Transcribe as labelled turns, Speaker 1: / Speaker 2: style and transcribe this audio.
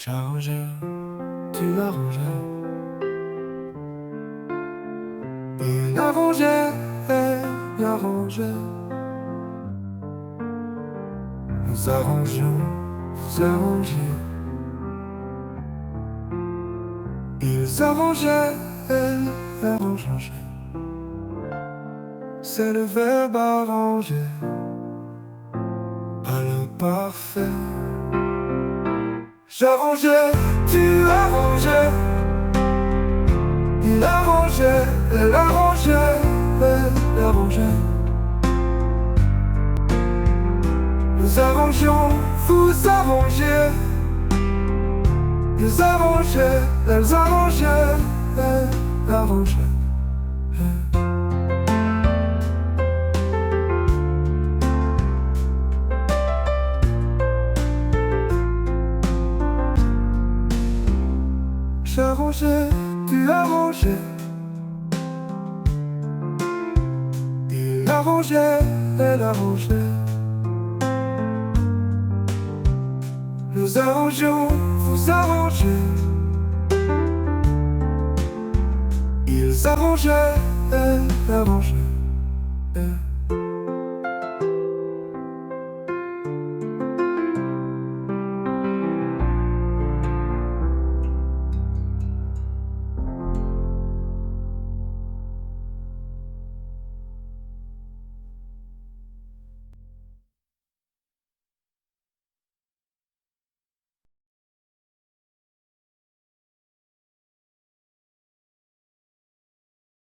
Speaker 1: J'arrangeais, tu arrangeais. Il arrangeait, elle arrangeait. Nous arrangeons, vous arrangez. Ils arrangeaient, elle arrangeait. C'est le verbe arranger, pas l'imparfait. J'arrangeais, tu arrangeais. Il arrangeait, elle arrangeait, elle arrangeait. Nous arrangions, vous arrangez. Ils arrangeaient, elles arrangeaient, elles arrangeaient. J'arrangeais, tu arrangeais. Il arrangeait, elle arrangeait. Nous arrangeons, vous arrangez. Ils arrangeaient, elles arrangeaient.